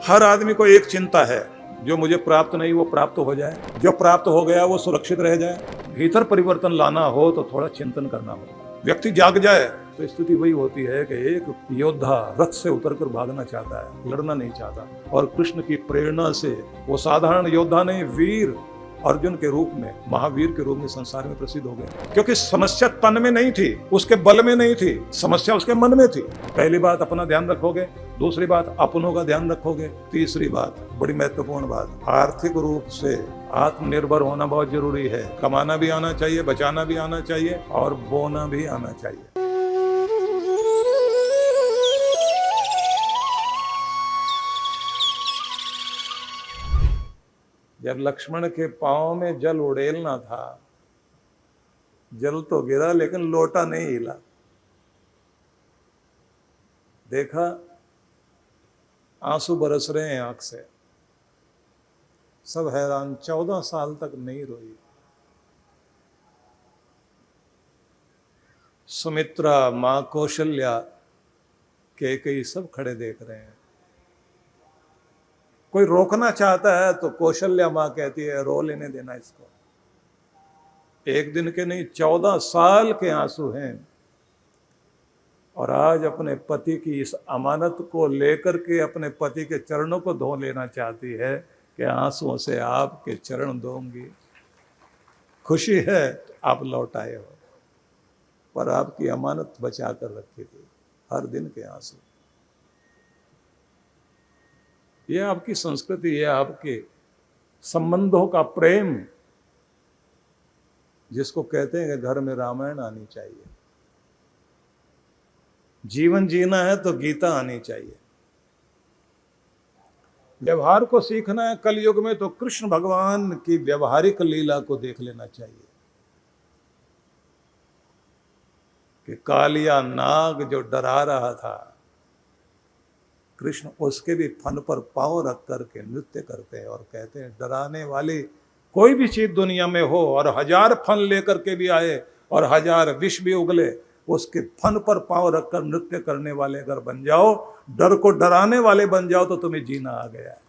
हर आदमी को एक चिंता है, जो मुझे प्राप्त नहीं वो प्राप्त हो जाए, जो प्राप्त हो गया वो सुरक्षित रह जाए। भीतर परिवर्तन लाना हो तो थोड़ा चिंतन करना होगा। व्यक्ति जाग जाए तो स्थिति वही होती है कि एक योद्धा रथ से उतरकर भागना चाहता है, लड़ना नहीं चाहता, और कृष्ण की प्रेरणा से वो साधारण योद्धा नहीं, वीर अर्जुन के रूप में, महावीर के रूप में संसार में प्रसिद्ध हो गए। क्योंकि समस्या तन में नहीं थी, उसके बल में नहीं थी, समस्या उसके मन में थी। पहली बात अपना ध्यान रखोगे, दूसरी बात अपनों का ध्यान रखोगे, तीसरी बात बड़ी महत्वपूर्ण बात, आर्थिक रूप से आत्मनिर्भर होना बहुत जरूरी है। कमाना भी आना चाहिए, बचाना भी आना चाहिए और बोना भी आना चाहिए। जब लक्ष्मण के पांव में जल उड़ेलना था, जल तो गिरा लेकिन लोटा नहीं हिला। देखा आंसू बरस रहे हैं आंख से, सब हैरान, 14 साल तक नहीं रोई। सुमित्रा, मां कौशल्या, कैकेयी सब खड़े देख रहे हैं। कोई रोकना चाहता है तो कौशल्या मां कहती है रो लेने देना इसको। एक दिन के नहीं, 14 साल के आंसू हैं, और आज अपने पति की इस अमानत को लेकर के अपने पति के चरणों को धो लेना चाहती है कि आंसुओं से आपके चरण धोऊंगी। खुशी है आप लौट आए हो, पर आपकी अमानत बचा कर रखी थी, हर दिन के आंसू। यह आपकी संस्कृति, यह आपके संबंधों का प्रेम, जिसको कहते हैं कि घर में रामायण आनी चाहिए। जीवन जीना है तो गीता आनी चाहिए। व्यवहार को सीखना है कलयुग में तो कृष्ण भगवान की व्यवहारिक लीला को देख लेना चाहिए कि कालिया नाग जो डरा रहा था, कृष्ण उसके भी फन पर पांव रख करके नृत्य करते हैं और कहते हैं डराने वाली कोई भी चीज दुनिया में हो और 1000 फन लेकर के भी आए और 1000 विष भी उगले, उसके फन पर पांव रखकर नृत्य करने वाले अगर बन जाओ, डर को डराने वाले बन जाओ, तो तुम्हें जीना आ गया है।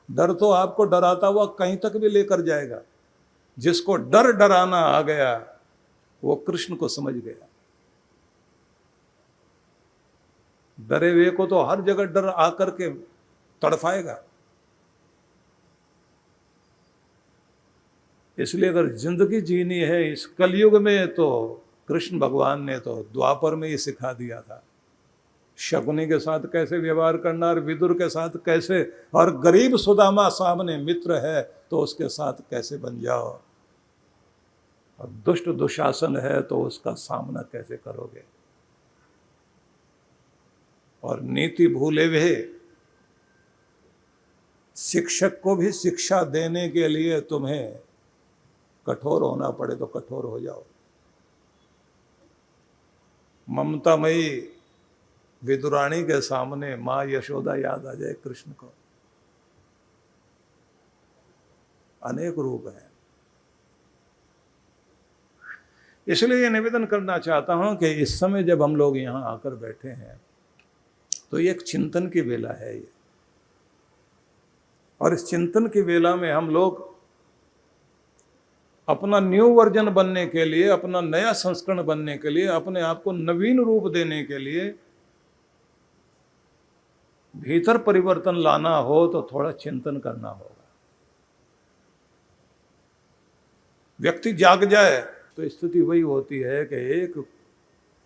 डर तो आपको डराता हुआ कहीं तक भी लेकर जाएगा। जिसको डर डराना आ गया वो कृष्ण को समझ गया। डरे हुए को तो हर जगह डर आकर के तड़फाएगा। इसलिए अगर जिंदगी जीनी है इस कलयुग में तो कृष्ण भगवान ने तो द्वापर में ही सिखा दिया था। शकुनी के साथ कैसे व्यवहार करना और विदुर के साथ कैसे, और गरीब सुदामा सामने मित्र है तो उसके साथ कैसे बन जाओ, और दुष्ट दुशासन है तो उसका सामना कैसे करोगे। और नीति भूले हुए शिक्षक को भी शिक्षा देने के लिए तुम्हें कठोर होना पड़े तो कठोर हो जाओ। ममतामयी विदुरानी के सामने मां यशोदा याद आ जाए कृष्ण को। अनेक रूप हैं। इसलिए ये निवेदन करना चाहता हूं कि इस समय जब हम लोग यहां आकर बैठे हैं तो ये एक चिंतन की वेला है ये, और इस चिंतन की वेला में हम लोग अपना न्यू वर्जन बनने के लिए, अपना नया संस्करण बनने के लिए, अपने आप को नवीन रूप देने के लिए, भीतर परिवर्तन लाना हो तो थोड़ा चिंतन करना होगा। व्यक्ति जाग जाए तो स्थिति वही होती है कि एक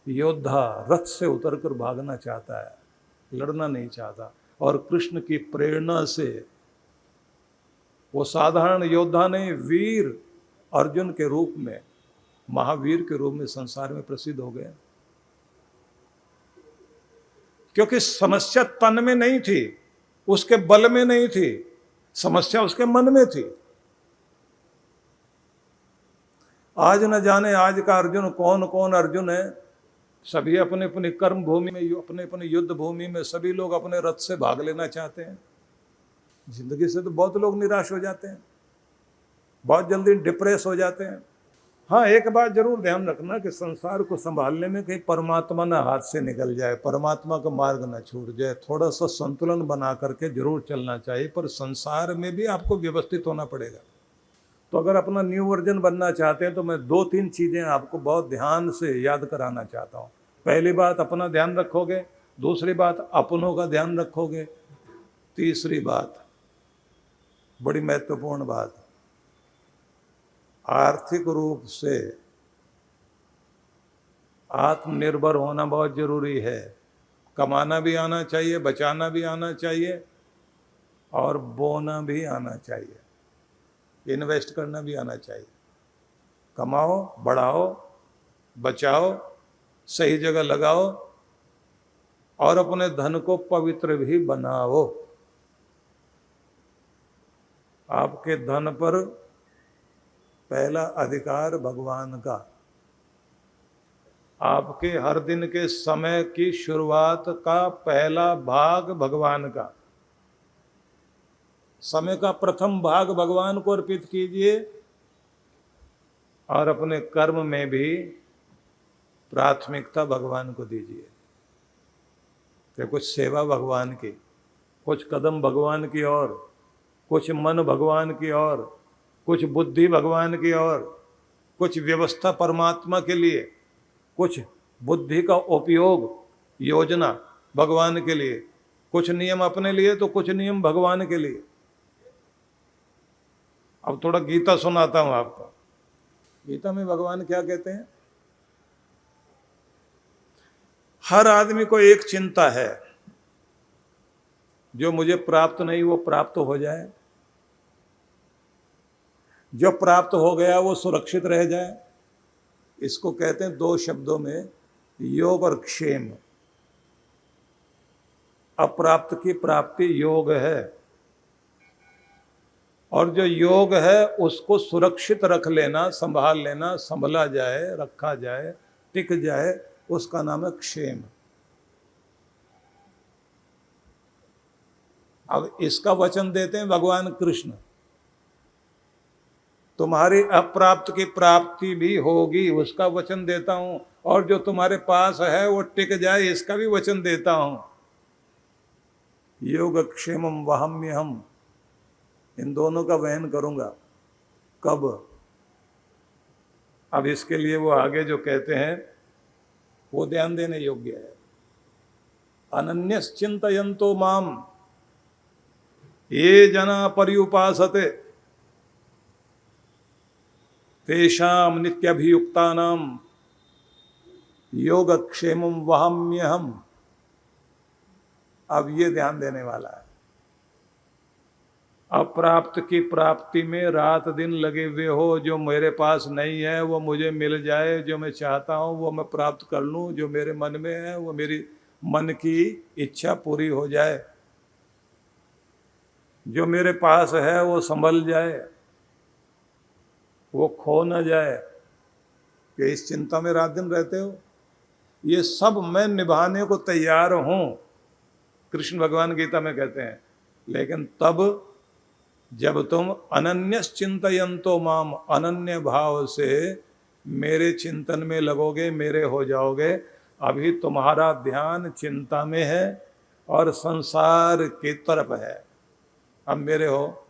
योद्धा रथ से उतरकर भागना चाहता है, लड़ना नहीं चाहता, और कृष्ण की प्रेरणा से वो साधारण योद्धा नहीं, वीर अर्जुन के रूप में, महावीर के रूप में संसार में प्रसिद्ध हो गए। क्योंकि समस्या तन में नहीं थी, उसके बल में नहीं थी, समस्या उसके मन में थी। आज न जाने आज का अर्जुन कौन कौन अर्जुन है। सभी अपने अपनी कर्म भूमि में, अपने अपने युद्ध भूमि में सभी लोग अपने रथ से भाग लेना चाहते हैं। जिंदगी से तो बहुत लोग निराश हो जाते हैं, बहुत जल्दी डिप्रेस हो जाते हैं। हाँ, एक बात जरूर ध्यान रखना कि संसार को संभालने में कहीं परमात्मा ना हाथ से निकल जाए, परमात्मा का मार्ग ना छूट जाए। थोड़ा सा संतुलन बना करके जरूर चलना चाहिए, पर संसार में भी आपको व्यवस्थित होना पड़ेगा। तो अगर अपना न्यू वर्जन बनना चाहते हैं तो मैं 2-3 चीज़ें आपको बहुत ध्यान से याद कराना चाहता हूँ। पहली बात, अपना ध्यान रखोगे। दूसरी बात, अपनों का ध्यान रखोगे। तीसरी बात, बड़ी महत्वपूर्ण बात, आर्थिक रूप से आत्मनिर्भर होना बहुत जरूरी है। कमाना भी आना चाहिए, बचाना भी आना चाहिए और बोना भी आना चाहिए, इन्वेस्ट करना भी आना चाहिए। कमाओ, बढ़ाओ, बचाओ, सही जगह लगाओ और अपने धन को पवित्र भी बनाओ। आपके धन पर पहला अधिकार भगवान का। आपके हर दिन के समय की शुरुआत का पहला भाग भगवान का। समय का प्रथम भाग भगवान को अर्पित कीजिए और अपने कर्म में भी प्राथमिकता भगवान को दीजिए। कि कुछ सेवा भगवान की, कुछ कदम भगवान की ओर, कुछ मन भगवान की ओर, कुछ बुद्धि भगवान की ओर, कुछ व्यवस्था परमात्मा के लिए, कुछ बुद्धि का उपयोग योजना भगवान के लिए, कुछ नियम अपने लिए तो कुछ नियम भगवान के लिए। अब थोड़ा गीता सुनाता हूं आपको। गीता में भगवान क्या कहते हैं? हर आदमी को एक चिंता है, जो मुझे प्राप्त नहीं वो प्राप्त हो जाए, जो प्राप्त हो गया वो सुरक्षित रह जाए। इसको कहते हैं 2 शब्दों में, योग और क्षेम। अप्राप्त की प्राप्ति योग है, और जो योग है उसको सुरक्षित रख लेना, संभाल लेना, संभला जाए, रखा जाए, टिक जाए, उसका नाम है क्षेम। अब इसका वचन देते हैं भगवान कृष्ण, तुम्हारी अप्राप्त की प्राप्ति भी होगी, उसका वचन देता हूं, और जो तुम्हारे पास है वो टिक जाए, इसका भी वचन देता हूं। योगक्षेमम वहाम्यहम, इन दोनों का वहन करूंगा। कब? अब इसके लिए वो आगे जो कहते हैं वो ध्यान देने योग्य है। अनन्यश्चिन्तयन्तो माम ये जना पर्युपासते तेषां नित्यभियुक्तानां योगक्षेमं वहाम्यहम्। अब ये ध्यान देने वाला है। अप्राप्त की प्राप्ति में रात दिन लगे हुए हो, जो मेरे पास नहीं है वो मुझे मिल जाए, जो मैं चाहता हूँ वो मैं प्राप्त कर लूँ, जो मेरे मन में है वो मेरी मन की इच्छा पूरी हो जाए, जो मेरे पास है वो संभल जाए, वो खो न जाए। कि इस चिंता में रात दिन रहते हो, ये सब मैं निभाने को तैयार हूँ, कृष्ण भगवान गीता में कहते हैं। लेकिन तब जब तुम अनन्यश्चिन्तयन्तो माम, अनन्य भाव से मेरे चिंतन में लगोगे, मेरे हो जाओगे। अभी तुम्हारा ध्यान चिंता में है और संसार की तरफ है, अब मेरे हो।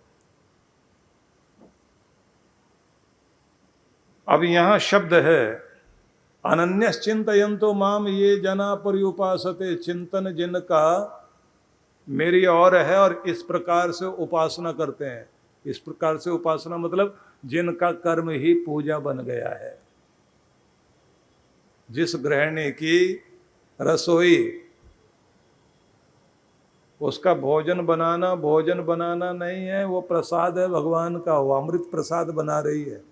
अब यहाँ शब्द है अनन्यश्चिन्तयन्तो माम ये जना पर्युपासते, चिंतन जिनका मेरी और है और इस प्रकार से उपासना करते हैं। इस प्रकार से उपासना मतलब जिनका कर्म ही पूजा बन गया है। जिस गृहिणी की रसोई, उसका भोजन बनाना नहीं है, वो प्रसाद है भगवान का, वो अमृत प्रसाद बना रही है।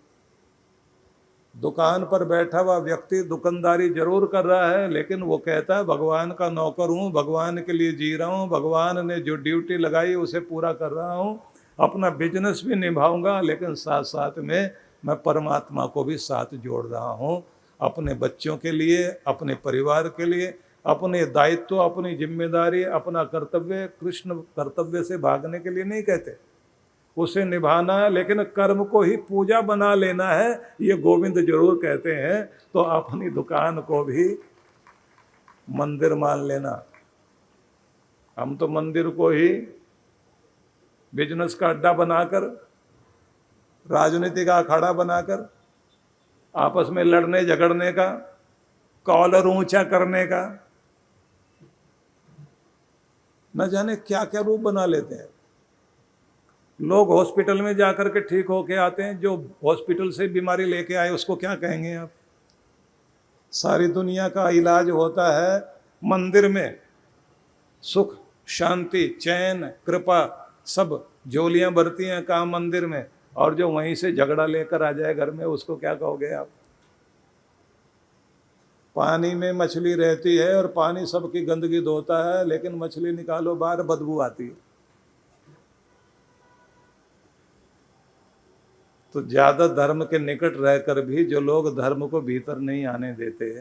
दुकान पर बैठा हुआ व्यक्ति दुकानदारी जरूर कर रहा है, लेकिन वो कहता है भगवान का नौकर हूँ, भगवान के लिए जी रहा हूँ, भगवान ने जो ड्यूटी लगाई उसे पूरा कर रहा हूँ, अपना बिजनेस भी निभाऊंगा, लेकिन साथ साथ में मैं परमात्मा को भी साथ जोड़ रहा हूँ। अपने बच्चों के लिए, अपने परिवार के लिए, अपने दायित्व, अपनी जिम्मेदारी, अपना कर्तव्य, कृष्ण कर्तव्य से भागने के लिए नहीं कहते। उसे निभाना है, लेकिन कर्म को ही पूजा बना लेना है, ये गोविंद जरूर कहते हैं। तो अपनी दुकान को भी मंदिर मान लेना। हम तो मंदिर को ही बिजनेस का अड्डा बनाकर, राजनीति का अखाड़ा बनाकर, आपस में लड़ने झगड़ने का, कॉलर ऊंचा करने का, न जाने क्या क्या रूप बना लेते हैं। लोग हॉस्पिटल में जाकर के ठीक होके आते हैं, जो हॉस्पिटल से बीमारी लेके आए उसको क्या कहेंगे आप? सारी दुनिया का इलाज होता है मंदिर में। सुख, शांति, चैन, कृपा सब झोलियां भरती हैं काम मंदिर में, और जो वहीं से झगड़ा लेकर आ जाए घर में, उसको क्या कहोगे आप? पानी में मछली रहती है और पानी सबकी गंदगी धोता है, लेकिन मछली निकालो बाहर, बदबू आती है। तो ज्यादा धर्म के निकट रहकर भी जो लोग धर्म को भीतर नहीं आने देते,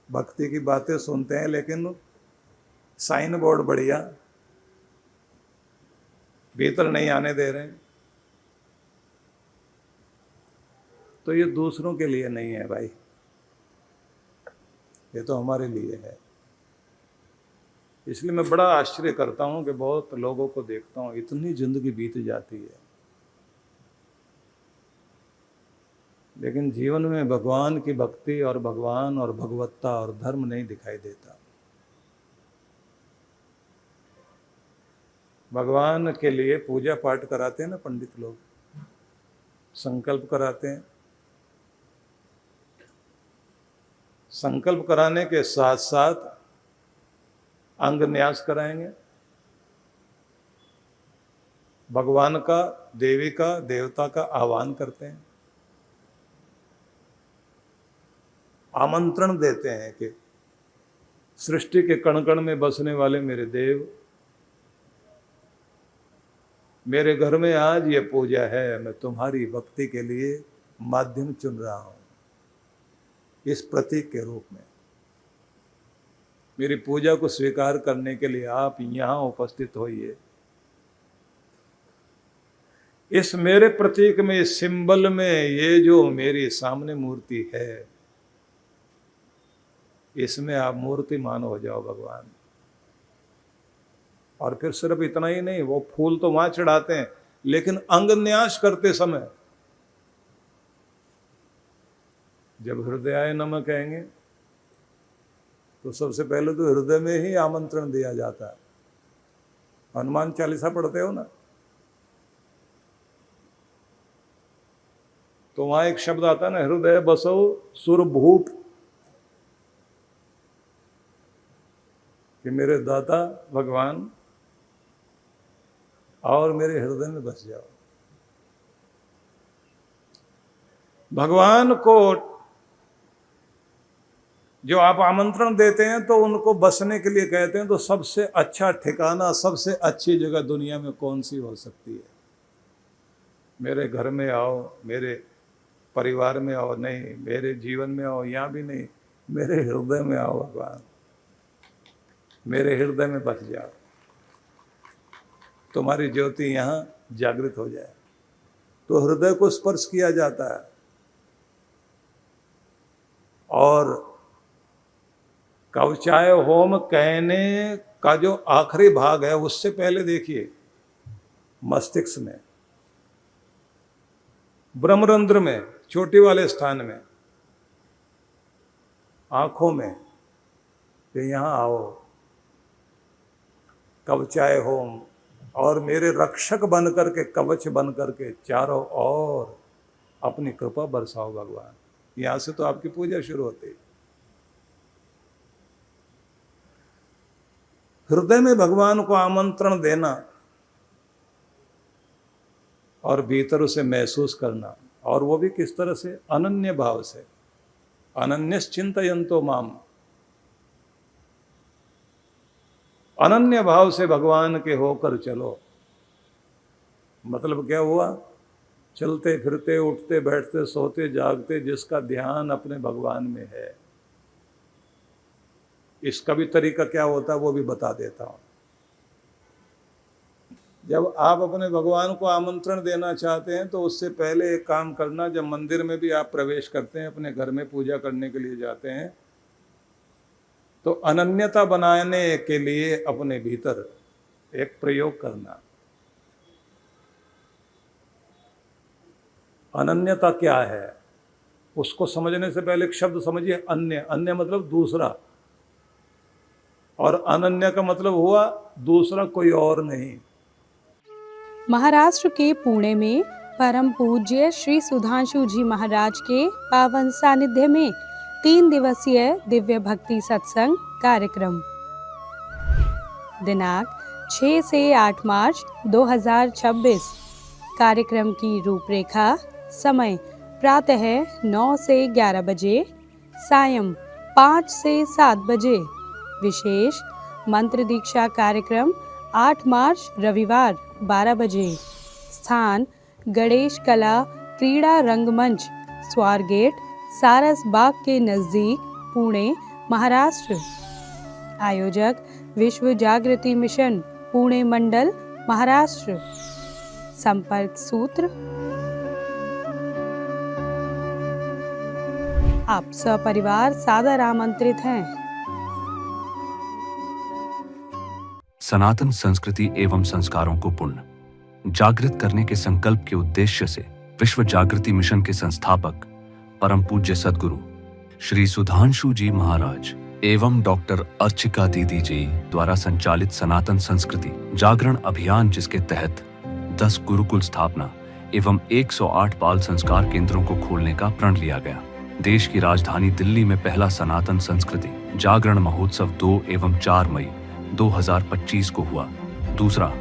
भक्ति की बातें सुनते हैं लेकिन साइन बोर्ड बढ़िया, भीतर नहीं आने दे रहे, तो ये दूसरों के लिए नहीं है भाई, ये तो हमारे लिए है। इसलिए मैं बड़ा आश्चर्य करता हूं कि बहुत लोगों को देखता हूं, इतनी जिंदगी बीत जाती है, लेकिन जीवन में भगवान की भक्ति और भगवान और भगवत्ता और धर्म नहीं दिखाई देता। भगवान के लिए पूजा पाठ कराते हैं ना पंडित लोग, संकल्प कराते हैं। संकल्प कराने के साथ साथ अंग न्यास कराएंगे, भगवान का, देवी का, देवता का आह्वान करते हैं, आमंत्रण देते हैं कि सृष्टि के कण कण में बसने वाले मेरे देव, मेरे घर में आज ये पूजा है, मैं तुम्हारी भक्ति के लिए माध्यम चुन रहा हूं, इस प्रतीक के रूप में मेरी पूजा को स्वीकार करने के लिए आप यहां उपस्थित होइए। इस मेरे प्रतीक में, इस सिंबल में, ये जो मेरी सामने मूर्ति है, इसमें आप मूर्तिमान हो जाओ भगवान। और फिर सिर्फ इतना ही नहीं, वो फूल तो वहां चढ़ाते हैं, लेकिन अंग न्यास करते समय जब हृदयाय नमः कहेंगे तो सबसे पहले तो हृदय में ही आमंत्रण दिया जाता है। हनुमान चालीसा पढ़ते हो ना, तो वहां एक शब्द आता है ना, हृदय बसो सुरभूप, कि मेरे दाता भगवान और मेरे हृदय में बस जाओ। भगवान को जो आप आमंत्रण देते हैं तो उनको बसने के लिए कहते हैं, तो सबसे अच्छा ठिकाना, सबसे अच्छी जगह दुनिया में कौन सी हो सकती है? मेरे घर में आओ, मेरे परिवार में आओ, नहीं मेरे जीवन में आओ, यहाँ भी नहीं, मेरे हृदय में आओ भगवान, मेरे हृदय में बस जाओ, तुम्हारी ज्योति यहाँ जागृत हो जाए। तो हृदय को स्पर्श किया जाता है। और कवचाय होम कहने का जो आखिरी भाग है, उससे पहले देखिए मस्तिष्क में, ब्रह्मरंध्र में, चोटी वाले स्थान में, आंखों में, कि यहाँ आओ कवचाय होम, और मेरे रक्षक बन करके, कवच बन करके चारों ओर अपनी कृपा बरसाओ भगवान। यहां से तो आपकी पूजा शुरू होती है। हृदय में भगवान को आमंत्रण देना और भीतर उसे महसूस करना, और वो भी किस तरह से? अनन्य भाव से। अनन्यश्चिंतयन्तो माम, अनन्य भाव से भगवान के होकर चलो। मतलब क्या हुआ? चलते फिरते, उठते बैठते, सोते जागते, जिसका ध्यान अपने भगवान में है। इसका भी तरीका क्या होता है वो भी बता देता हूं। जब आप अपने भगवान को आमंत्रण देना चाहते हैं तो उससे पहले एक काम करना, जब मंदिर में भी आप प्रवेश करते हैं, अपने घर में पूजा करने के लिए जाते हैं, तो अनन्यता बनाने के लिए अपने भीतर एक प्रयोग करना। अनन्यता क्या है उसको समझने से पहले एक शब्द समझिए, अन्य। अन्य मतलब दूसरा, और अनन्य का मतलब हुआ दूसरा कोई और नहीं। महाराष्ट्र के पुणे में परम पूज्य श्री सुधांशु जी महाराज के पावन सानिध्य में 3 दिवसीय दिव्य भक्ति सत्संग कार्यक्रम दिनांक 6 से 8 मार्च 2026। कार्यक्रम की रूपरेखा: समय प्रातः 9 से 11 बजे, सायं 5 से 7 बजे। विशेष मंत्र दीक्षा कार्यक्रम 8 मार्च रविवार 12 बजे। स्थान: गणेश कला क्रीड़ा रंगमंच, स्वारगेट, सारस बाग के नजदीक, पुणे, महाराष्ट्र। आयोजक: विश्व जागृति मिशन, पुणे मंडल, महाराष्ट्र। संपर्क सूत्र: आप सपरिवार सादर आमंत्रित हैं। सनातन संस्कृति एवं संस्कारों को पुनः जागृत करने के संकल्प के उद्देश्य से विश्व जागृति मिशन के संस्थापक परम पूज्य सद्गुरु श्री सुधांशु जी महाराज एवं डॉक्टर अर्चिका दीदी जी द्वारा संचालित सनातन संस्कृति जागरण अभियान, जिसके तहत 10 गुरुकुल स्थापना एवं 108 बाल संस्कार केंद्रों को खोलने का प्रण लिया गया। देश की राजधानी दिल्ली में पहला सनातन संस्कृति जागरण महोत्सव 2 एवं 4 मई 2025 को हुआ। दूसरा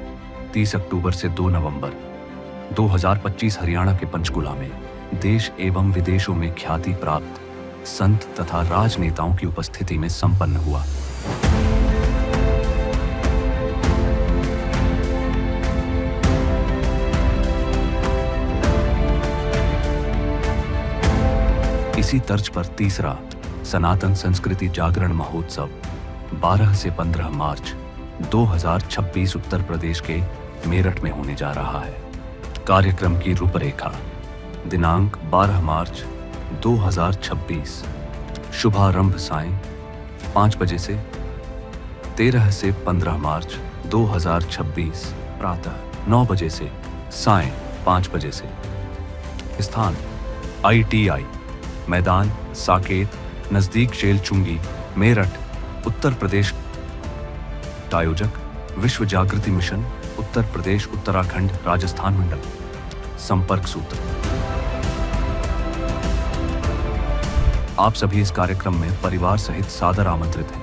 30 अक्टूबर से 2 नवंबर 2025 हरियाणा के पंचकुला में देश एवं विदेशों में ख्याति प्राप्त संत तथा राजनेताओं की उपस्थिति में संपन्न हुआ। इसी तर्ज पर तीसरा सनातन संस्कृति जागरण महोत्सव 12 से 15 मार्च 2026 उत्तर प्रदेश के मेरठ में होने जा रहा है। कार्यक्रम की रूपरेखा: दिनांक 12 मार्च 2026, शुभारंभ सायं 5 बजे से। 13 से 15 मार्च 2026 प्रातः 9 बजे से सायं 5 बजे से। स्थान: ITI मैदान, साकेत, नजदीक शेल चुंगी, मेरठ, उत्तर प्रदेश। आयोजक: विश्व जागृति मिशन, उत्तर प्रदेश, उत्तराखंड, राजस्थान मंडल। संपर्क सूत्र: आप सभी इस कार्यक्रम में परिवार सहित सादर आमंत्रित हैं।